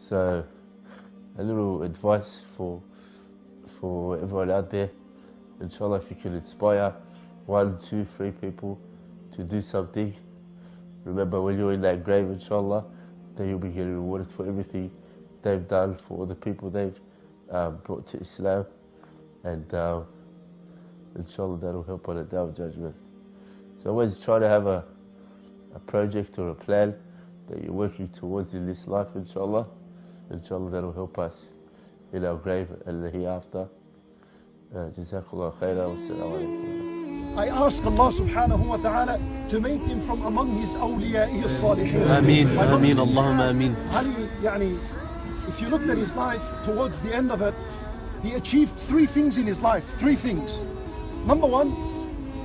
So a little advice for everyone out there. Inshallah, if you can inspire 1, 2, 3 people to do something, remember when you're in that grave, inshallah, then you'll be getting rewarded for everything they've done, for all the people they've brought to Islam, and inshallah that'll help on the Day of Judgment. So always try to have a project or a plan that you're working towards in this life, inshallah. Inshallah that'll help us in our grave and the hereafter. Jazakallah khairan wa assalamu alaikum. I ask Allah subhanahu wa ta'ala to make him from among his awliya, his salihin. Ameen, ameen, Allahumma ameen. Ali, if you looked at his life towards the end of it, he achieved 3 things in his life, 3 things. Number 1,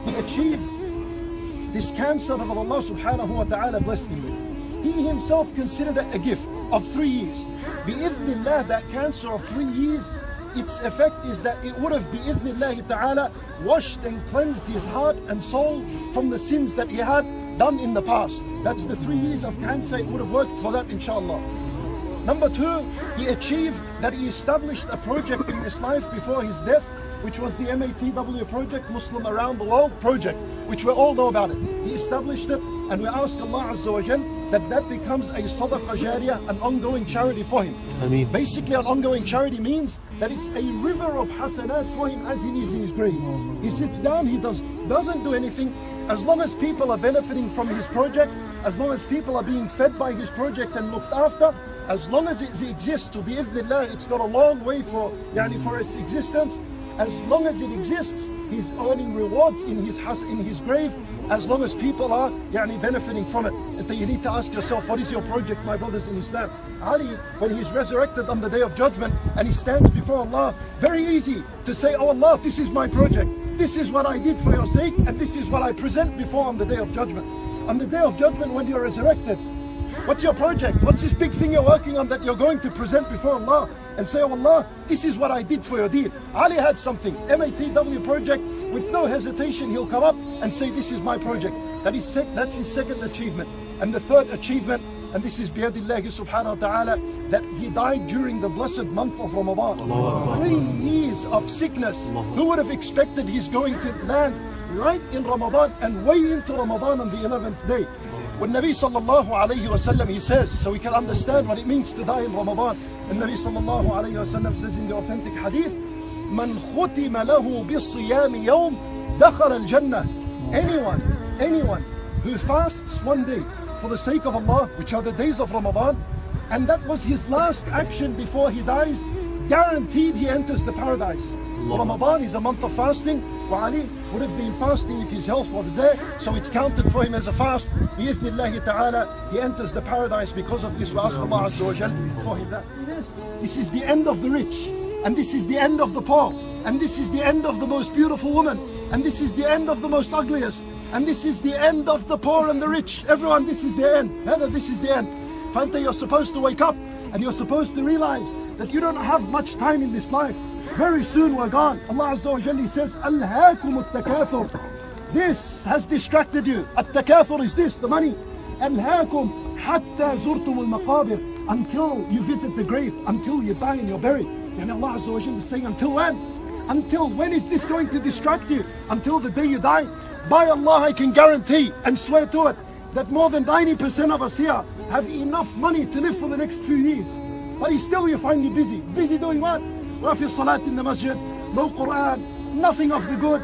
he achieved this cancer that Allah subhanahu wa ta'ala blessed him with. He himself considered it a gift of 3 years. Bi-idhnillah, that cancer of 3 years, its effect is that it would have, bi-idhnillah ta'ala, washed and cleansed his heart and soul from the sins that he had done in the past. That's the 3 years of cancer, it would have worked for that, inshallah. Number 2, he achieved that he established a project in his life before his death, which was the M.A.T.W. project, Muslim Around the World project, which we all know about it. He established it, and we ask Allah Azza wa Jal that becomes a sadaqah jariyah, an ongoing charity for him. Ameen. Basically, an ongoing charity means that it's a river of hasanat for him as he is in his grave. He sits down, he doesn't do anything. As long as people are benefiting from his project, as long as people are being fed by his project and looked after, as long as it exists, to bi-idhnillah, it's not a long way for its existence. As long as it exists, he's earning rewards in his grave, as long as people are benefiting from it. And you need to ask yourself, what is your project, my brothers in Islam? Ali, when he's resurrected on the Day of Judgment and he stands before Allah, very easy to say, oh Allah, this is my project. This is what I did for your sake, and this is what I present before on the Day of Judgment. On the Day of Judgment, when you're resurrected, what's your project? What's this big thing you're working on that you're going to present before Allah and say, oh Allah, this is what I did for your deed? Ali had something, M.A.T.W. project, with no hesitation he'll come up and say, this is my project. That's his second achievement. And the third achievement, and this is biyadillahi subhanahu wa ta'ala, that he died during the blessed month of Ramadan. 3 years of sickness. Who would have expected he's going to land right in Ramadan and way into Ramadan on the 11th day? When Nabi sallallahu alayhi wa sallam, he says, so we can understand what it means to die in Ramadan. And Nabi sallallahu alayhi wa sallam says in the authentic hadith, Man khutima lahu bisiyami yawm dakhal al-jannah. Anyone who fasts one day for the sake of Allah, which are the days of Ramadan, and that was his last action before he dies, guaranteed he enters the paradise. Ramadan is a month of fasting. Ali would have been fasting if his health was there, so it's counted for him as a fast. Bi-idhnillahi ta'ala, he enters the paradise because of this. We ask Allah Azza wa Jal for him that. This is the end of the rich, and this is the end of the poor, and this is the end of the most beautiful woman, and this is the end of the most ugliest, and this is the end of the poor and the rich. Everyone, this is the end. This is the end. Fanta, you're supposed to wake up, and you're supposed to realize that you don't have much time in this life. Very soon we're gone. Allah Azza wa Jalla says, Alhaakum at-takathur. This has distracted you. At-takathur is this, the money. Alhaakum hatta zurtum al-maqabir. Until you visit the grave, until you die and you're buried. And Allah Azza wa Jalla is saying, until when? Until when is this going to distract you? Until the day you die. By Allah, I can guarantee and swear to it that more than 90% of us here have enough money to live for the next few years. But still you find you busy. Busy doing what? Rafi salat in the masjid, no Quran, nothing of the good.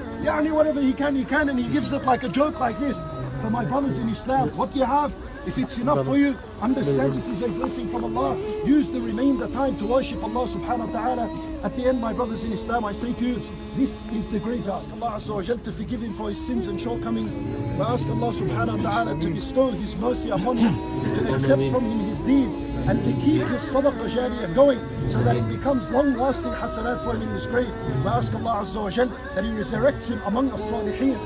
Whatever he can, and he gives it like a joke like this. For my brothers in Islam, what you have, if it's enough for you, understand this is a blessing from Allah. Use the remainder time to worship Allah subhanahu wa ta'ala. At the end, my brothers in Islam, I say to you, this is the grave. Ask Allah Azza wa Jal to forgive him for his sins and shortcomings. We ask Allah subhanahu wa ta'ala to bestow his mercy upon him, to accept from him his deeds, and to keep his sadaqah jariyah going, so that it becomes long-lasting hasanat for him in this grave. We ask Allah Azza wa Jal that he resurrects him among the salihin,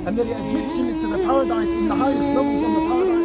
and that he admits him into the paradise, in the highest levels of the paradise.